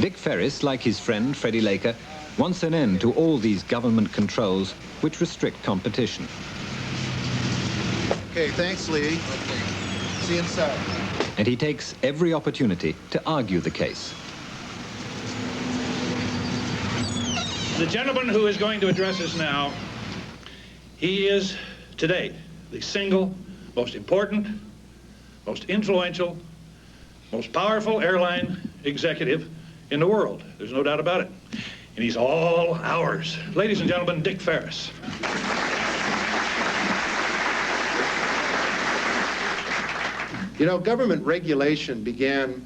Dick Ferris, like his friend Freddie Laker, wants an end to all these government controls which restrict competition. Okay, thanks, Lee. Okay. See you inside. And he takes every opportunity to argue the case. The gentleman who is going to address us now, he is, today, the single most important, most influential, most powerful airline executive in the world. There's no doubt about it. And he's all ours. Ladies and gentlemen, Dick Ferris. You know, government regulation began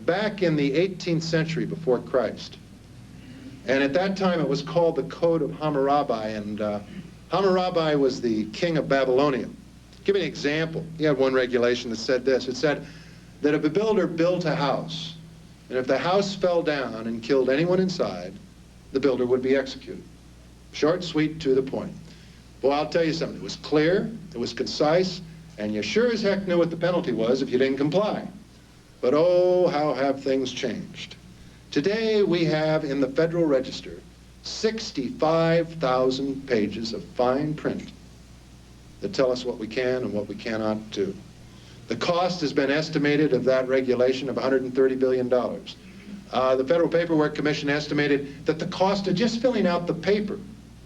back in the 18th century before Christ. And at that time it was called the Code of Hammurabi, and Hammurabi was the king of Babylonia. Give you an example. He had one regulation that said this. It said that if a builder built a house, and if the house fell down and killed anyone inside, the builder would be executed. Short, sweet, to the point. Boy, I'll tell you something. It was clear, it was concise, and you sure as heck knew what the penalty was if you didn't comply. But oh, how have things changed. Today we have in the Federal Register 65,000 pages of fine print that tell us what we can and what we cannot do. The cost has been estimated of that regulation of $130 billion. The Federal Paperwork Commission estimated that the cost of just filling out the paper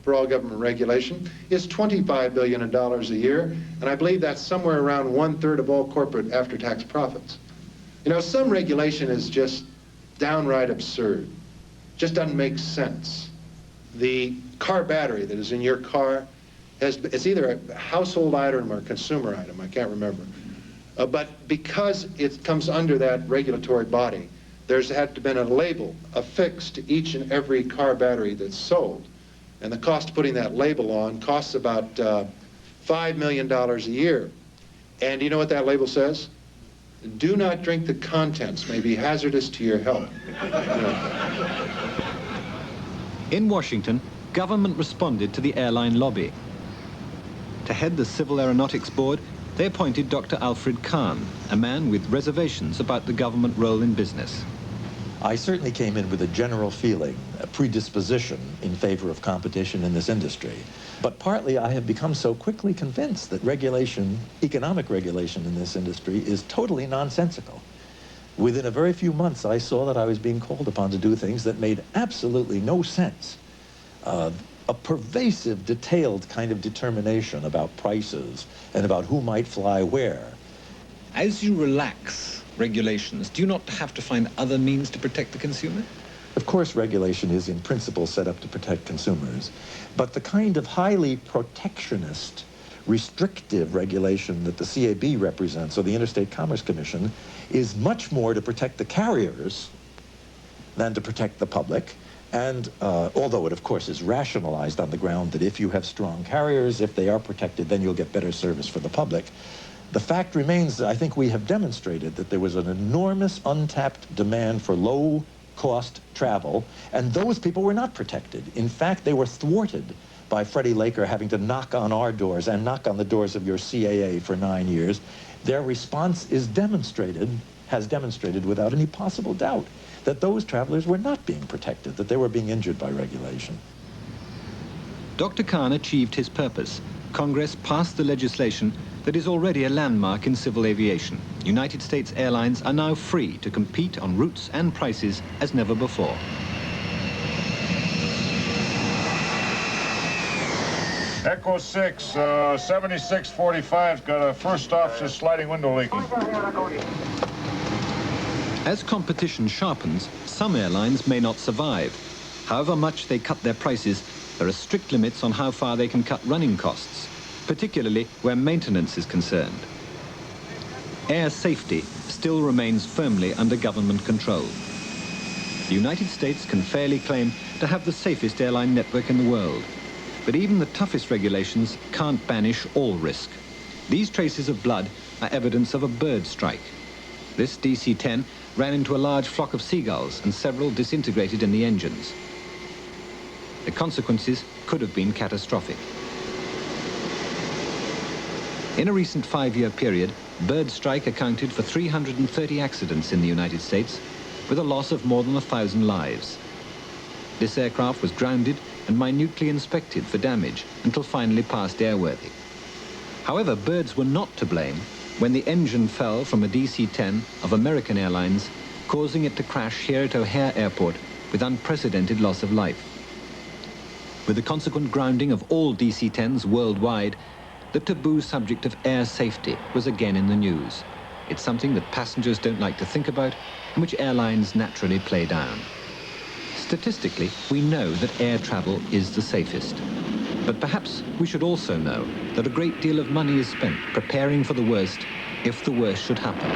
for all government regulation is $25 billion a year, and I believe that's somewhere around 1/3 of all corporate after-tax profits. You know, some regulation is just downright absurd. Just doesn't make sense. The car battery that is in your car it's either a household item or a consumer item, I can't remember. But because it comes under that regulatory body, there's had to have been a label affixed to each and every car battery that's sold. And the cost of putting that label on costs about $5 million a year. And do you know what that label says? Do not drink the contents, may be hazardous to your health. In Washington, government responded to the airline lobby. To head the Civil Aeronautics Board, they appointed Dr. Alfred Kahn, a man with reservations about the government role in business. I certainly came in with a general feeling, a predisposition in favor of competition in this industry. But partly I have become so quickly convinced that regulation, economic regulation in this industry is totally nonsensical. Within a very few months, I saw that I was being called upon to do things that made absolutely no sense. A pervasive, detailed kind of determination about prices and about who might fly where. As you relax regulations, do you not have to find other means to protect the consumer? Of course, regulation is in principle set up to protect consumers, but the kind of highly protectionist, restrictive regulation that the CAB represents, or the Interstate Commerce Commission, is much more to protect the carriers than to protect the public. And although it, of course, is rationalized on the ground that if you have strong carriers, if they are protected, then you'll get better service for the public, the fact remains that I think we have demonstrated that there was an enormous untapped demand for low-cost travel, and those people were not protected. In fact, they were thwarted by Freddie Laker having to knock on our doors and knock on the doors of your CAA for 9 years. Their response is demonstrated, has demonstrated without any possible doubt, that those travelers were not being protected, that they were being injured by regulation. Dr. Kahn achieved his purpose. Congress passed the legislation that is already a landmark in civil aviation. United States Airlines are now free to compete on routes and prices as never before. Echo 6, 7645's got a first officer sliding window leaking. As competition sharpens, some airlines may not survive. However much they cut their prices, there are strict limits on how far they can cut running costs, particularly where maintenance is concerned. Air safety still remains firmly under government control. The United States can fairly claim to have the safest airline network in the world. But even the toughest regulations can't banish all risk. These traces of blood are evidence of a bird strike. This DC-10 ran into a large flock of seagulls and several disintegrated in the engines. The consequences could have been catastrophic. In a recent 5-year period, bird strike accounted for 330 accidents in the United States, with a loss of more than 1,000 lives. This aircraft was grounded and minutely inspected for damage until finally passed airworthy. However, birds were not to blame when the engine fell from a DC-10 of American Airlines, causing it to crash here at O'Hare Airport with unprecedented loss of life. With the consequent grounding of all DC-10s worldwide, the taboo subject of air safety was again in the news. It's something that passengers don't like to think about and which airlines naturally play down. Statistically, we know that air travel is the safest. But perhaps we should also know that a great deal of money is spent preparing for the worst if the worst should happen.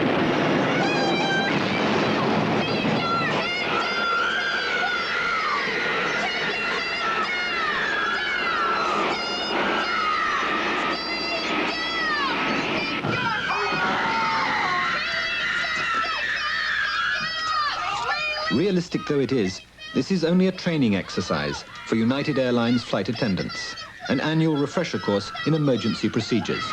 Realistic though it is, this is only a training exercise for United Airlines flight attendants, an annual refresher course in emergency procedures.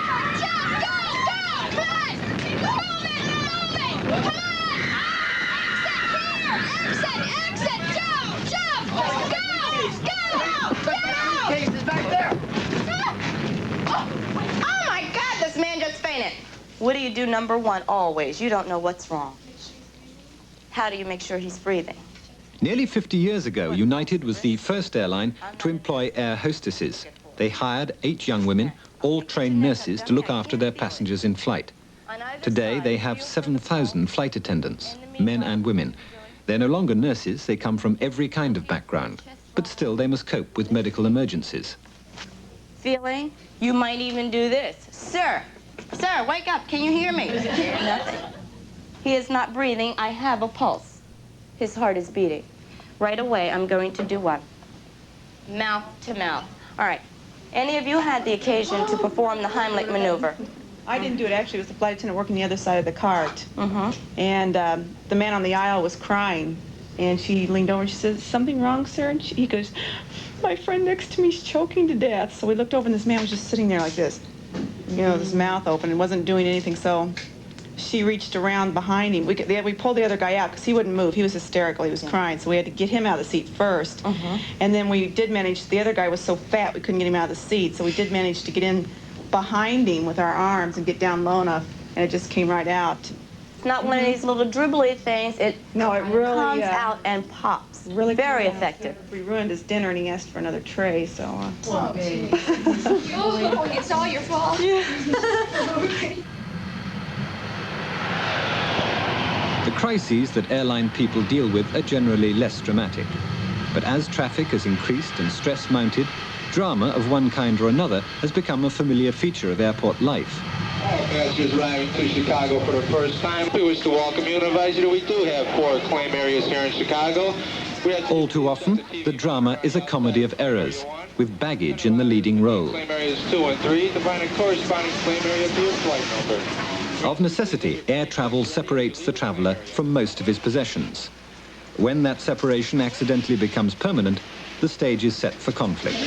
What do you do number one always? You don't know what's wrong. How do you make sure he's breathing? Nearly 50 years ago, United was the first airline to employ air hostesses. They hired 8 young women, all trained nurses, to look after their passengers in flight. Today, they have 7,000 flight attendants, men and women. They're no longer nurses, they come from every kind of background. But still, they must cope with medical emergencies. Feeling? You might even do this. Sir, sir, wake up, can you hear me? Nothing. He is not breathing, I have a pulse. His heart is beating. Right away, I'm going to do what? Mouth to mouth. All right. Any of you had the occasion to perform the Heimlich maneuver? I didn't do it, actually. It was the flight attendant working the other side of the cart. And the man on the aisle was crying. And she leaned over and she said, "Something wrong, sir?" And he goes, "My friend next to me is choking to death." So we looked over and this man was just sitting there like this, you know, with his mouth open and wasn't doing anything. So she reached around behind him. We pulled the other guy out because he wouldn't move. He was hysterical. He was crying. So we had to get him out of the seat first. And then we did manage, the other guy was so fat we couldn't get him out of the seat. So we did manage to get in behind him with our arms and get down low enough. And it just came right out. It's not one of these little dribbly things. It really comes out and pops. Really very effective. We ruined his dinner and he asked for another tray, so... Oh, it's all your fault. The crises that airline people deal with are generally less dramatic. But as traffic has increased and stress mounted, drama of one kind or another has become a familiar feature of airport life. Passengers arriving to Chicago for the first time. We wish to welcome you and advise you that we do have 4 claim areas here in Chicago. All too often, the drama is a comedy of errors, with baggage in the leading role. Claim areas 2 and 3 to find a corresponding claim area to your flight number. Of necessity, air travel separates the traveller from most of his possessions. When that separation accidentally becomes permanent, the stage is set for conflict.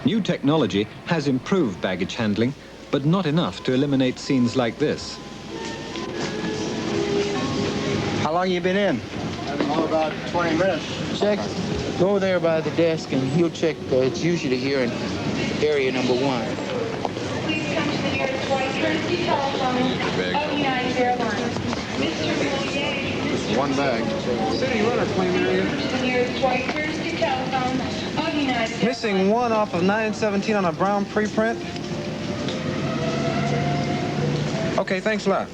New technology has improved baggage handling, but not enough to eliminate scenes like this. How long you been in? Oh, about 20 minutes. Check. Go there by the desk and he'll check. It's usually here in area number 1. Please come to the nearest white courtesy telephone of United Airlines. Mr. Williams. One bag. City runner claim area. The nearest white courtesy telephone of United Airlines. Missing 1 off of 917 on a brown preprint. Okay, thanks a lot.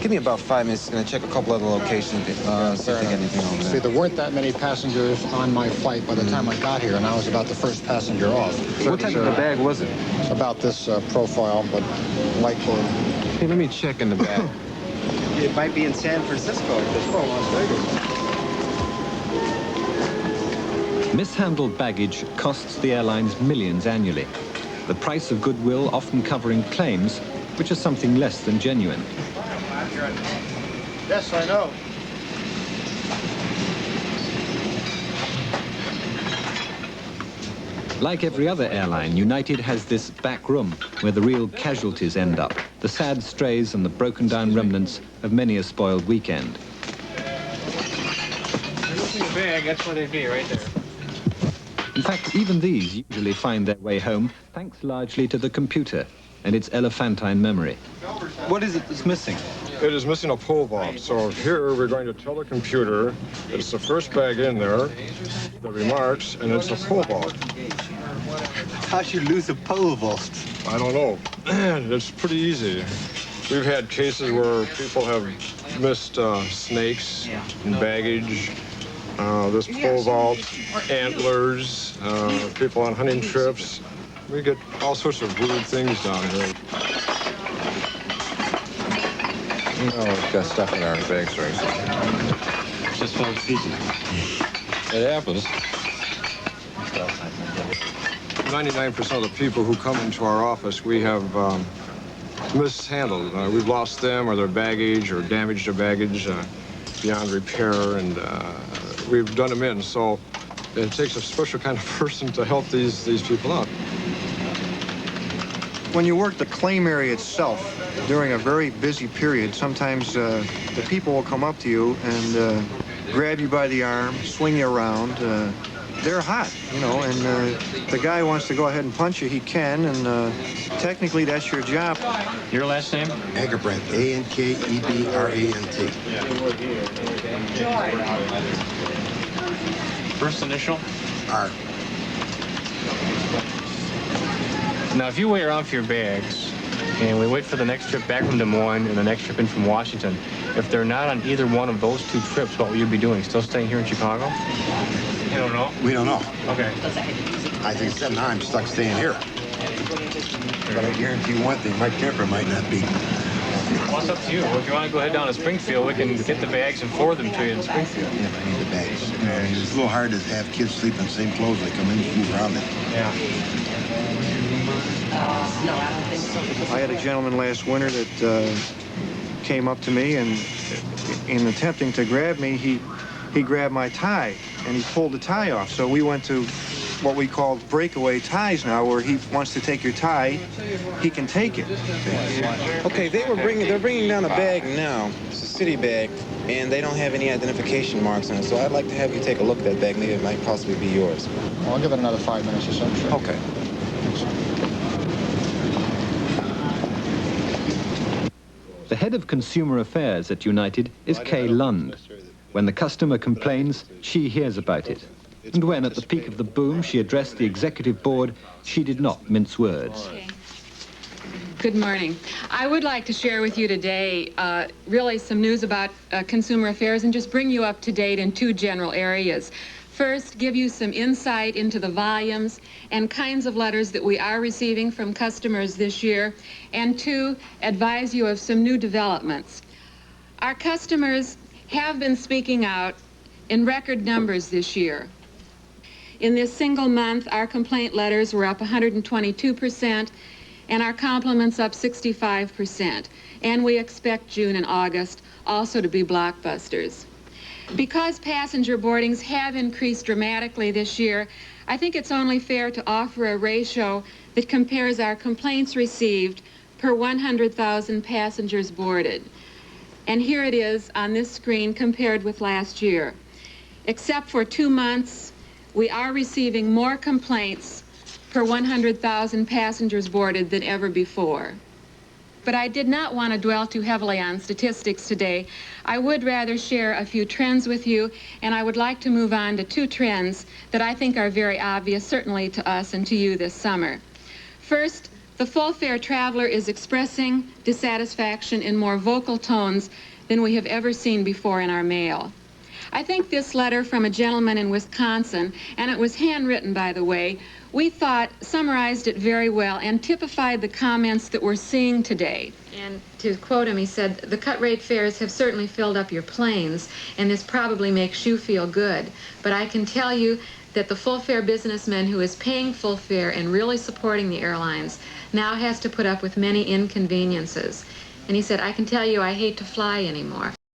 Give me about 5 minutes. Going to check a couple other locations. See if I get anything over there. See, there weren't that many passengers on my flight by the time I got here, and I was about the first passenger off. What type of a bag was it? About this profile, but light blue. Hey, let me check in the bag. It might be in San Francisco at this point. Las Vegas. Mishandled baggage costs the airlines millions annually. The price of goodwill often covering claims, which are something less than genuine. Yes, I know. Like every other airline, United has this back room where the real casualties end up, the sad strays and the broken-down remnants of many a spoiled weekend. Bag, that's where they'd be, right there. In fact, even these usually find their way home thanks largely to the computer and its elephantine memory. What is it that's missing? It is missing a pole vault. So here we're going to tell the computer it's the first bag in there, the remarks, and it's a pole vault. How'd you lose a pole vault? I don't know. It's pretty easy. We've had cases where people have missed snakes and baggage, this pole vault, antlers, people on hunting trips. We get all sorts of weird things down here. Oh, we've got stuff in our bags right now. Just felt easy. It happens. 99% of the people who come into our office, we have mishandled. We've lost them or their baggage or damaged their baggage beyond repair, and we've done them in. So it takes a special kind of person to help these people out. When you work the claim area itself during a very busy period, sometimes the people will come up to you and grab you by the arm, swing you around. They're hot, you know, and the guy wants to go ahead and punch you, he can, and technically that's your job. Your last name? Ankerbrandt, A-N-K-E-B-R-A-N-T. First initial? R. Now, if you wait around for your bags, and we wait for the next trip back from Des Moines and the next trip in from Washington, if they're not on either one of those two trips, what will you be doing? Still staying here in Chicago? You don't know? We don't know. Okay. I think now I'm stuck staying here. But I guarantee you one thing, my temper might not be. Well, it's up to you. If you want to go head down to Springfield, we can get the bags and forward them to you in Springfield. Yeah, but I need the bags. You know, I mean, it's a little hard to have kids sleep in the same clothes they come in and move around it. Yeah. I had a gentleman last winter that came up to me, and in attempting to grab me, he grabbed my tie, and he pulled the tie off. So we went to what we call breakaway ties now, where he wants to take your tie, he can take it. Okay, they're bringing down a bag now. It's a city bag, and they don't have any identification marks on it. So I'd like to have you take a look at that bag. Maybe it might possibly be yours. Well, I'll give it another 5 minutes or so. Sure. Okay. The head of consumer affairs at United is Kay Lund. When the customer complains, she hears about it. And when, at the peak of the boom, she addressed the executive board, she did not mince words. Okay. Good morning. I would like to share with you today really some news about consumer affairs and just bring you up to date in two general areas. First, give you some insight into the volumes and kinds of letters that we are receiving from customers this year. And two, advise you of some new developments. Our customers have been speaking out in record numbers this year. In this single month, our complaint letters were up 122%, and our compliments up 65%. And we expect June and August also to be blockbusters. Because passenger boardings have increased dramatically this year, I think it's only fair to offer a ratio that compares our complaints received per 100,000 passengers boarded. And here it is on this screen compared with last year. Except for 2 months, we are receiving more complaints per 100,000 passengers boarded than ever before. But I did not want to dwell too heavily on statistics today. I would rather share a few trends with you, and I would like to move on to two trends that I think are very obvious, certainly to us and to you this summer. First, the full-fare traveler is expressing dissatisfaction in more vocal tones than we have ever seen before in our mail. I think this letter from a gentleman in Wisconsin, and it was handwritten, by the way, we thought summarized it very well and typified the comments that we're seeing today. And to quote him, he said, "The cut rate fares have certainly filled up your planes, and this probably makes you feel good. But I can tell you that the full fare businessman who is paying full fare and really supporting the airlines now has to put up with many inconveniences." And he said, "I can tell you I hate to fly anymore.